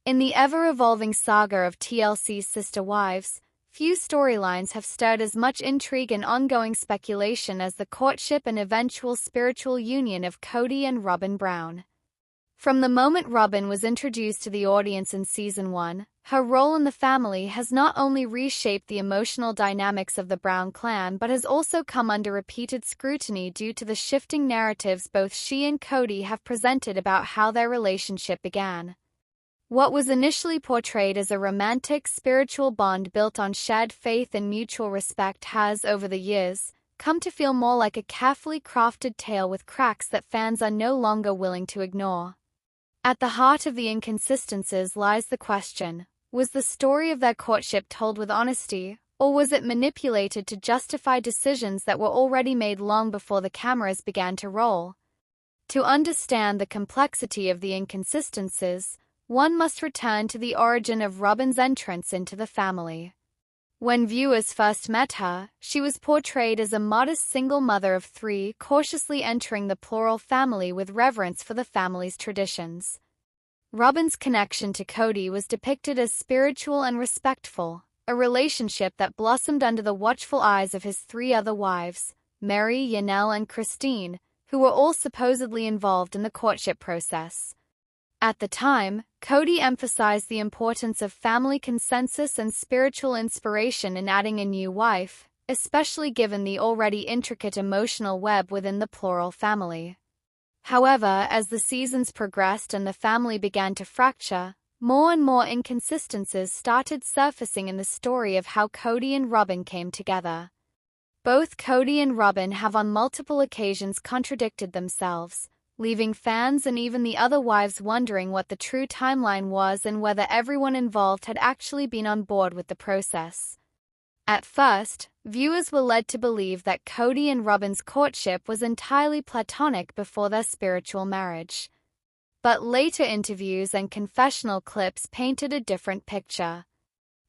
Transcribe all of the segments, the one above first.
In the ever-evolving saga of TLC's sister wives, few storylines have stirred as much intrigue and ongoing speculation as the courtship and eventual spiritual union of Kody and Robyn Brown. From the moment Robyn was introduced to the audience in Season 1, her role in the family has not only reshaped the emotional dynamics of the Brown clan but has also come under repeated scrutiny due to the shifting narratives both she and Kody have presented about how their relationship began. What was initially portrayed as a romantic, spiritual bond built on shared faith and mutual respect has, over the years, come to feel more like a carefully crafted tale with cracks that fans are no longer willing to ignore. At the heart of the inconsistencies lies the question, was the story of their courtship told with honesty, or was it manipulated to justify decisions that were already made long before the cameras began to roll? To understand the complexity of the inconsistencies, one must return to the origin of Robyn's entrance into the family. When viewers first met her, she was portrayed as a modest single mother of 3, cautiously entering the plural family with reverence for the family's traditions. Robyn's connection to Kody was depicted as spiritual and respectful, a relationship that blossomed under the watchful eyes of his 3 other wives, Mary, Yanel, and Christine, who were all supposedly involved in the courtship process. At the time, Kody emphasized the importance of family consensus and spiritual inspiration in adding a new wife, especially given the already intricate emotional web within the plural family. However, as the seasons progressed and the family began to fracture, more and more inconsistencies started surfacing in the story of how Kody and Robyn came together. Both Kody and Robyn have on multiple occasions contradicted themselves, leaving fans and even the other wives wondering what the true timeline was and whether everyone involved had actually been on board with the process. At first, viewers were led to believe that Kody and Robyn's courtship was entirely platonic before their spiritual marriage. But later interviews and confessional clips painted a different picture.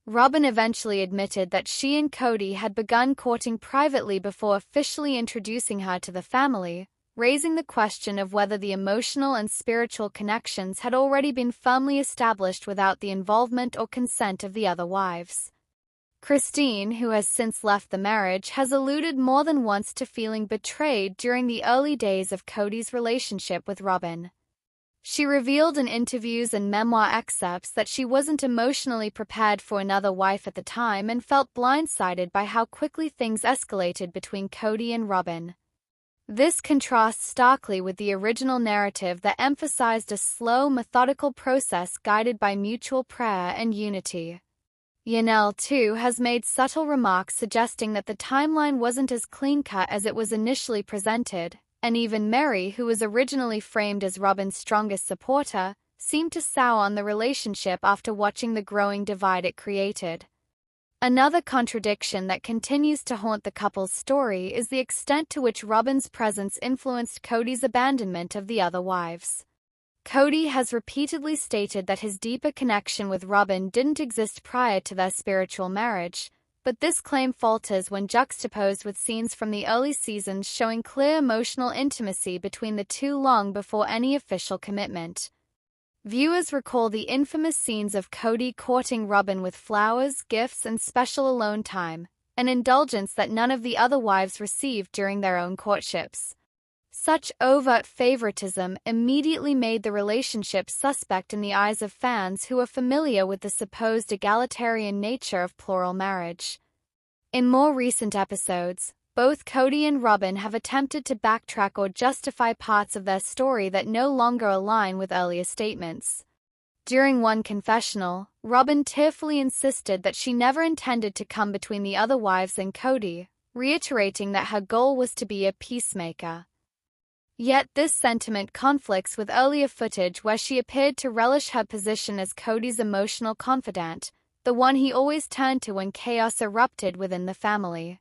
Robyn eventually admitted that she and Kody had begun courting privately before officially introducing her to the family, raising the question of whether the emotional and spiritual connections had already been firmly established without the involvement or consent of the other wives. Christine, who has since left the marriage, has alluded more than once to feeling betrayed during the early days of Kody's relationship with Robyn. She revealed in interviews and memoir excerpts that she wasn't emotionally prepared for another wife at the time and felt blindsided by how quickly things escalated between Kody and Robyn. This contrasts starkly with the original narrative that emphasized a slow, methodical process guided by mutual prayer and unity. Yanel, too, has made subtle remarks suggesting that the timeline wasn't as clean-cut as it was initially presented, and even Mary, who was originally framed as Robyn's strongest supporter, seemed to sour on the relationship after watching the growing divide it created. Another contradiction that continues to haunt the couple's story is the extent to which Robyn's presence influenced Kody's abandonment of the other wives. Kody has repeatedly stated that his deeper connection with Robyn didn't exist prior to their spiritual marriage, but this claim falters when juxtaposed with scenes from the early seasons showing clear emotional intimacy between the two long before any official commitment. Viewers recall the infamous scenes of Kody courting Robyn with flowers, gifts, and special alone time, an indulgence that none of the other wives received during their own courtships. Such overt favoritism immediately made the relationship suspect in the eyes of fans who are familiar with the supposed egalitarian nature of plural marriage. In more recent episodes, both Kody and Robyn have attempted to backtrack or justify parts of their story that no longer align with earlier statements. During one confessional, Robyn tearfully insisted that she never intended to come between the other wives and Kody, reiterating that her goal was to be a peacemaker. Yet this sentiment conflicts with earlier footage where she appeared to relish her position as Kody's emotional confidant, the one he always turned to when chaos erupted within the family.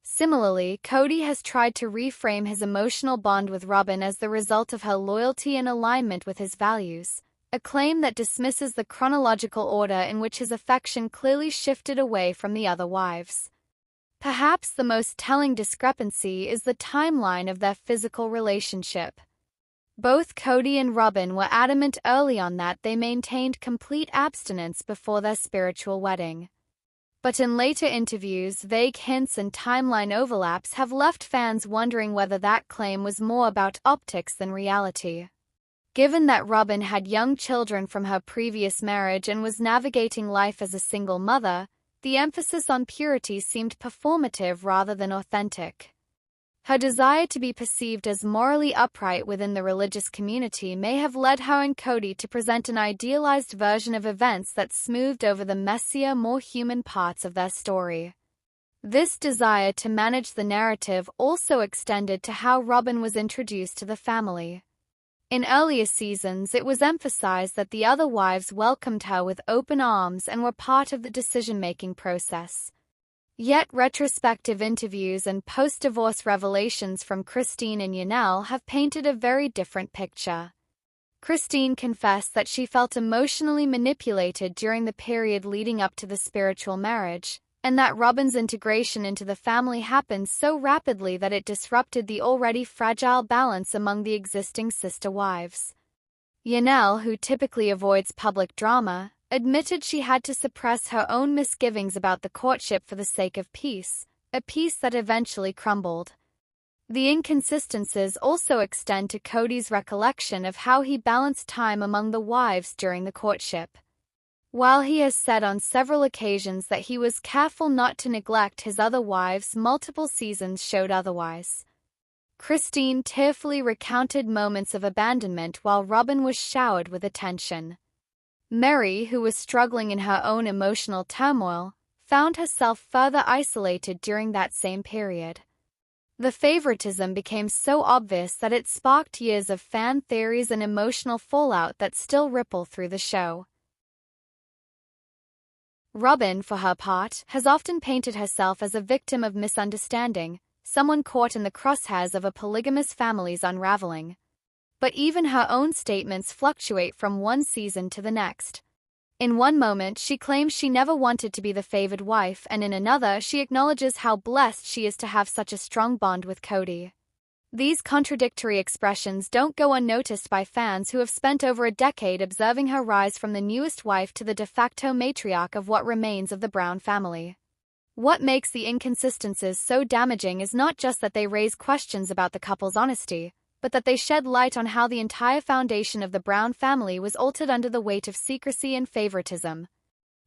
Similarly, Kody has tried to reframe his emotional bond with Robyn as the result of her loyalty and alignment with his values, a claim that dismisses the chronological order in which his affection clearly shifted away from the other wives. Perhaps the most telling discrepancy is the timeline of their physical relationship. Both Kody and Robin were adamant early on that they maintained complete abstinence before their spiritual wedding. But in later interviews, vague hints and timeline overlaps have left fans wondering whether that claim was more about optics than reality. Given that Robin had young children from her previous marriage and was navigating life as a single mother, the emphasis on purity seemed performative rather than authentic. Her desire to be perceived as morally upright within the religious community may have led her and Kody to present an idealized version of events that smoothed over the messier, more human parts of their story. This desire to manage the narrative also extended to how Robin was introduced to the family. In earlier seasons, it was emphasized that the other wives welcomed her with open arms and were part of the decision-making process. Yet retrospective interviews and post-divorce revelations from Christine and Yanel have painted a very different picture. Christine confessed that she felt emotionally manipulated during the period leading up to the spiritual marriage, and that Robin's integration into the family happened so rapidly that it disrupted the already fragile balance among the existing sister wives. Yanel, who typically avoids public drama, admitted she had to suppress her own misgivings about the courtship for the sake of peace, a peace that eventually crumbled. The inconsistencies also extend to Kody's recollection of how he balanced time among the wives during the courtship. While he has said on several occasions that he was careful not to neglect his other wives, multiple seasons showed otherwise. Christine tearfully recounted moments of abandonment while Robin was showered with attention. Mary, who was struggling in her own emotional turmoil, found herself further isolated during that same period. The favoritism became so obvious that it sparked years of fan theories and emotional fallout that still ripple through the show. Robin, for her part, has often painted herself as a victim of misunderstanding, someone caught in the crosshairs of a polygamous family's unraveling. But even her own statements fluctuate from one season to the next. In one moment, she claims she never wanted to be the favored wife, and in another, she acknowledges how blessed she is to have such a strong bond with Kody. These contradictory expressions don't go unnoticed by fans who have spent over a decade observing her rise from the newest wife to the de facto matriarch of what remains of the Brown family. What makes the inconsistencies so damaging is not just that they raise questions about the couple's honesty, but that they shed light on how the entire foundation of the Brown family was altered under the weight of secrecy and favoritism.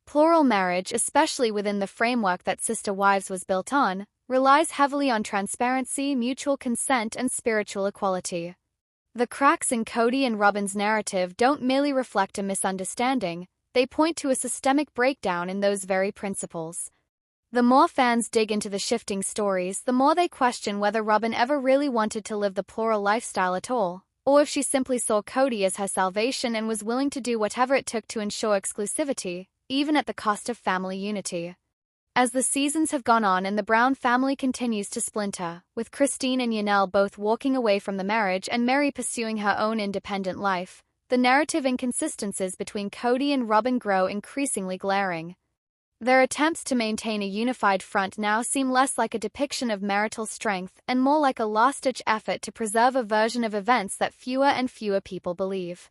Plural marriage, especially within the framework that Sister Wives was built on, relies heavily on transparency, mutual consent, and spiritual equality. The cracks in Kody and Robin's narrative don't merely reflect a misunderstanding, they point to a systemic breakdown in those very principles. The more fans dig into the shifting stories, the more they question whether Robin ever really wanted to live the plural lifestyle at all, or if she simply saw Kody as her salvation and was willing to do whatever it took to ensure exclusivity, even at the cost of family unity. As the seasons have gone on and the Brown family continues to splinter, with Christine and Yanel both walking away from the marriage and Mary pursuing her own independent life, the narrative inconsistencies between Kody and Robin grow increasingly glaring. Their attempts to maintain a unified front now seem less like a depiction of marital strength and more like a last-ditch effort to preserve a version of events that fewer and fewer people believe.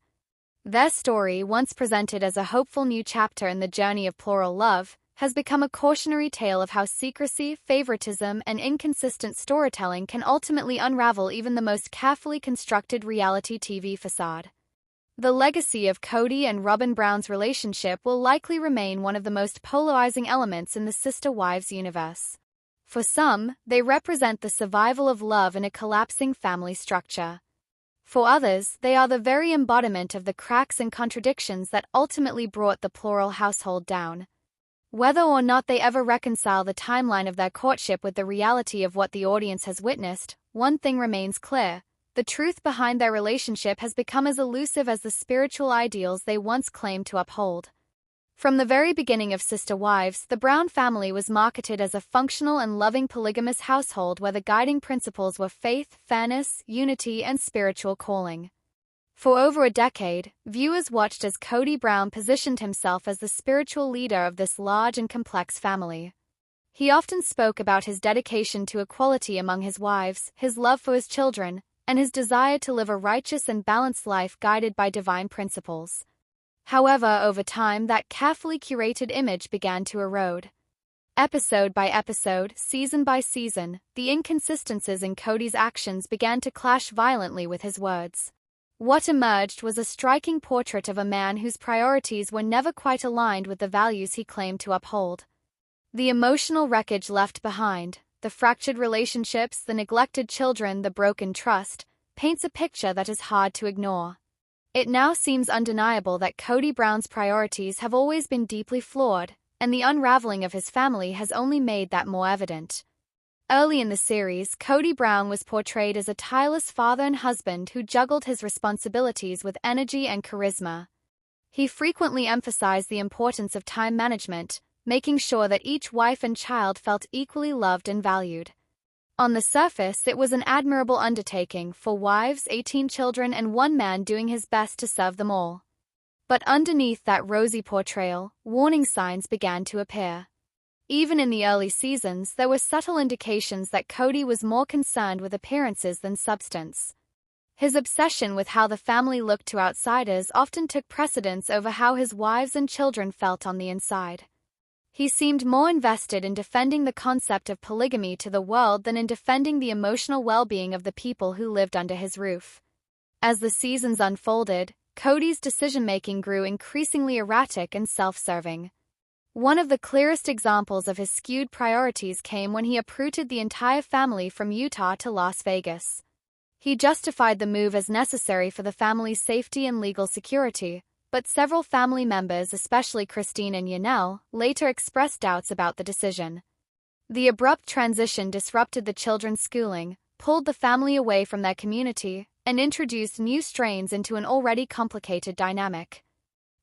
Their story, once presented as a hopeful new chapter in the journey of plural love, has become a cautionary tale of how secrecy, favoritism, and inconsistent storytelling can ultimately unravel even the most carefully constructed reality TV facade. The legacy of Kody and Robin Brown's relationship will likely remain one of the most polarizing elements in the Sister Wives universe. For some, they represent the survival of love in a collapsing family structure. For others, they are the very embodiment of the cracks and contradictions that ultimately brought the plural household down. Whether or not they ever reconcile the timeline of their courtship with the reality of what the audience has witnessed, one thing remains clear. The truth behind their relationship has become as elusive as the spiritual ideals they once claimed to uphold. From the very beginning of Sister Wives, the Brown family was marketed as a functional and loving polygamous household where the guiding principles were faith, fairness, unity, and spiritual calling. For over a decade, viewers watched as Kody Brown positioned himself as the spiritual leader of this large and complex family. He often spoke about his dedication to equality among his wives, his love for his children, and his desire to live a righteous and balanced life guided by divine principles. However, over time, that carefully curated image began to erode. Episode by episode, season by season, the inconsistencies in Kody's actions began to clash violently with his words. What emerged was a striking portrait of a man whose priorities were never quite aligned with the values he claimed to uphold. The emotional wreckage left behind, the fractured relationships, the neglected children, the broken trust, paints a picture that is hard to ignore. It now seems undeniable that Kody Brown's priorities have always been deeply flawed, and the unraveling of his family has only made that more evident. Early in the series, Kody Brown was portrayed as a tireless father and husband who juggled his responsibilities with energy and charisma. He frequently emphasized the importance of time management, making sure that each wife and child felt equally loved and valued. On the surface, it was an admirable undertaking, 4 wives, 18 children, and 1 man doing his best to serve them all. But underneath that rosy portrayal, warning signs began to appear. Even in the early seasons, there were subtle indications that Kody was more concerned with appearances than substance. His obsession with how the family looked to outsiders often took precedence over how his wives and children felt on the inside. He seemed more invested in defending the concept of polygamy to the world than in defending the emotional well-being of the people who lived under his roof. As the seasons unfolded, Kody's decision-making grew increasingly erratic and self-serving. One of the clearest examples of his skewed priorities came when he uprooted the entire family from Utah to Las Vegas. He justified the move as necessary for the family's safety and legal security, but several family members, especially Christine and Yanel, later expressed doubts about the decision. The abrupt transition disrupted the children's schooling, pulled the family away from their community, and introduced new strains into an already complicated dynamic.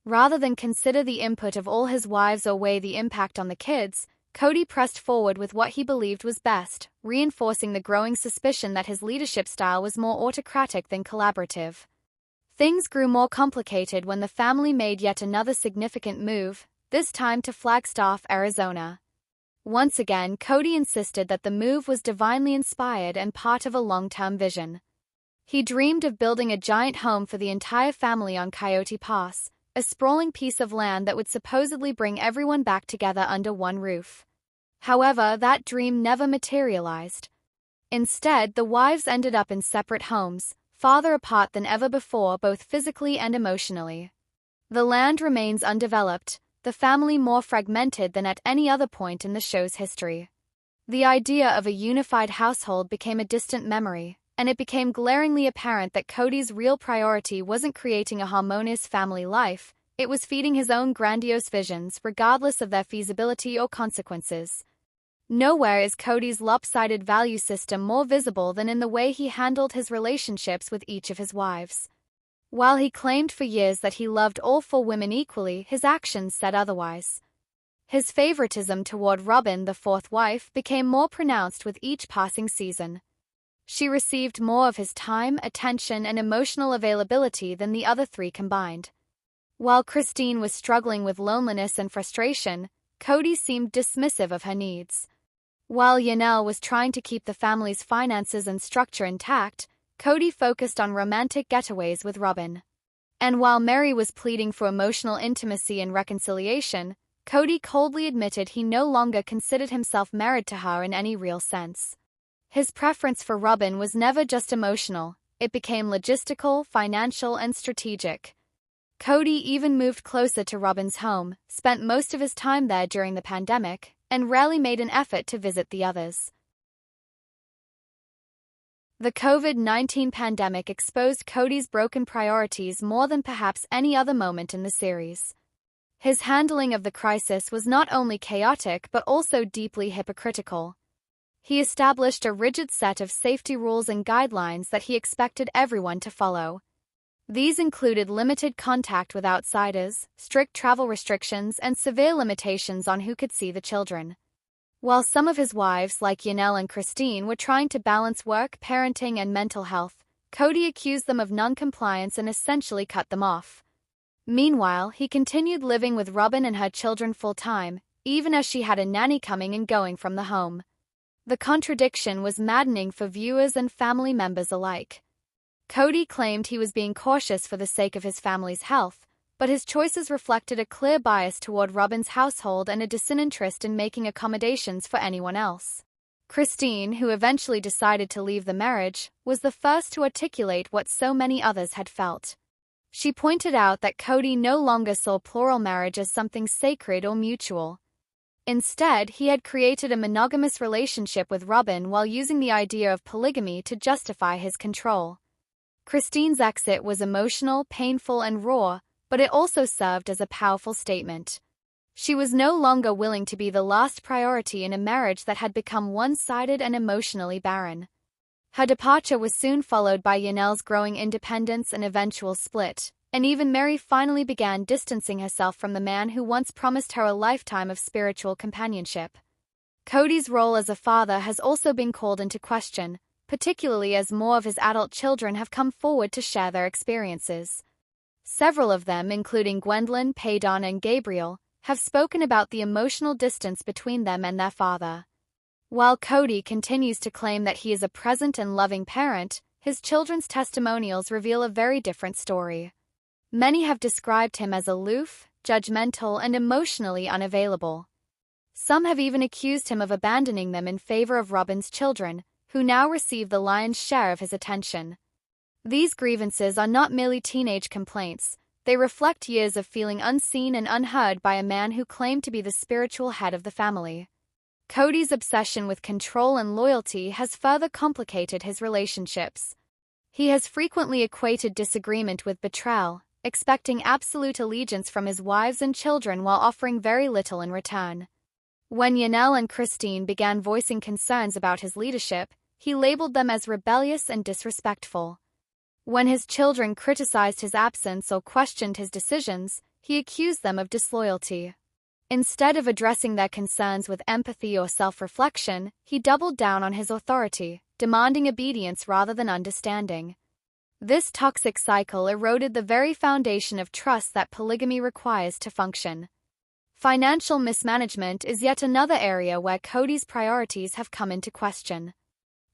Rather than consider the input of all his wives or weigh the impact on the kids, Kody pressed forward with what he believed was best, reinforcing the growing suspicion that his leadership style was more autocratic than collaborative. Things grew more complicated when the family made yet another significant move, this time to Flagstaff, Arizona. Once again, Kody insisted that the move was divinely inspired and part of a long-term vision. He dreamed of building a giant home for the entire family on Coyote Pass, a sprawling piece of land that would supposedly bring everyone back together under one roof. However, that dream never materialized. Instead, the wives ended up in separate homes, farther apart than ever before, both physically and emotionally. The land remains undeveloped, the family more fragmented than at any other point in the show's history. The idea of a unified household became a distant memory, and it became glaringly apparent that Kody's real priority wasn't creating a harmonious family life, it was feeding his own grandiose visions, regardless of their feasibility or consequences. Nowhere is Kody's lopsided value system more visible than in the way he handled his relationships with each of his wives. While he claimed for years that he loved all 4 women equally, his actions said otherwise. His favoritism toward Robin, the 4th wife, became more pronounced with each passing season. She received more of his time, attention, and emotional availability than the other 3 combined. While Christine was struggling with loneliness and frustration, Kody seemed dismissive of her needs. While Yanel was trying to keep the family's finances and structure intact, Kody focused on romantic getaways with Robin. And while Mary was pleading for emotional intimacy and reconciliation, Kody coldly admitted he no longer considered himself married to her in any real sense. His preference for Robin was never just emotional, it became logistical, financial, and strategic. Kody even moved closer to Robin's home, spent most of his time there during the pandemic, and rarely made an effort to visit the others. The COVID-19 pandemic exposed Kody's broken priorities more than perhaps any other moment in the series. His handling of the crisis was not only chaotic but also deeply hypocritical. He established a rigid set of safety rules and guidelines that he expected everyone to follow. These included limited contact with outsiders, strict travel restrictions, and severe limitations on who could see the children. While some of his wives, like Yanel and Christine, were trying to balance work, parenting, and mental health, Kody accused them of non-compliance and essentially cut them off. Meanwhile, he continued living with Robin and her children full-time, even as she had a nanny coming and going from the home. The contradiction was maddening for viewers and family members alike. Kody claimed he was being cautious for the sake of his family's health, but his choices reflected a clear bias toward Robyn's household and a disinterest in making accommodations for anyone else. Christine, who eventually decided to leave the marriage, was the first to articulate what so many others had felt. She pointed out that Kody no longer saw plural marriage as something sacred or mutual. Instead, he had created a monogamous relationship with Robyn while using the idea of polygamy to justify his control. Christine's exit was emotional, painful, and raw, but it also served as a powerful statement. She was no longer willing to be the last priority in a marriage that had become one-sided and emotionally barren. Her departure was soon followed by Yanel's growing independence and eventual split, and even Mary finally began distancing herself from the man who once promised her a lifetime of spiritual companionship. Kody's role as a father has also been called into question, particularly as more of his adult children have come forward to share their experiences. Several of them, including Gwendolyn, Paydon, and Gabriel, have spoken about the emotional distance between them and their father. While Kody continues to claim that he is a present and loving parent, his children's testimonials reveal a very different story. Many have described him as aloof, judgmental, and emotionally unavailable. Some have even accused him of abandoning them in favor of Robyn's children, who now receive the lion's share of his attention. These grievances are not merely teenage complaints. They reflect years of feeling unseen and unheard by a man who claimed to be the spiritual head of the family. Kody's obsession with control and loyalty has further complicated his relationships. He has frequently equated disagreement with betrayal, expecting absolute allegiance from his wives and children while offering very little in return. When Yanel and Christine began voicing concerns about his leadership, he labeled them as rebellious and disrespectful. When his children criticized his absence or questioned his decisions, he accused them of disloyalty. Instead of addressing their concerns with empathy or self-reflection, he doubled down on his authority, demanding obedience rather than understanding. This toxic cycle eroded the very foundation of trust that polygamy requires to function. Financial mismanagement is yet another area where Kody's priorities have come into question.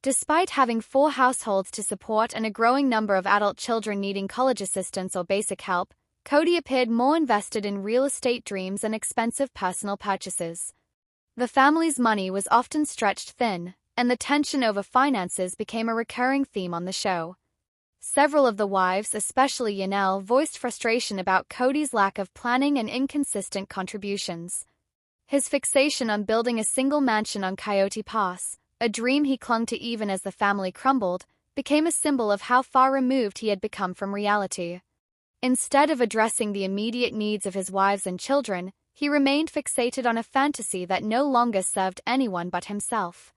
Despite having 4 households to support and a growing number of adult children needing college assistance or basic help, Kody appeared more invested in real estate dreams and expensive personal purchases. The family's money was often stretched thin, and the tension over finances became a recurring theme on the show. Several of the wives, especially Yanel, voiced frustration about Kody's lack of planning and inconsistent contributions. His fixation on building a single mansion on Coyote Pass, a dream he clung to even as the family crumbled, became a symbol of how far removed he had become from reality. Instead of addressing the immediate needs of his wives and children, he remained fixated on a fantasy that no longer served anyone but himself.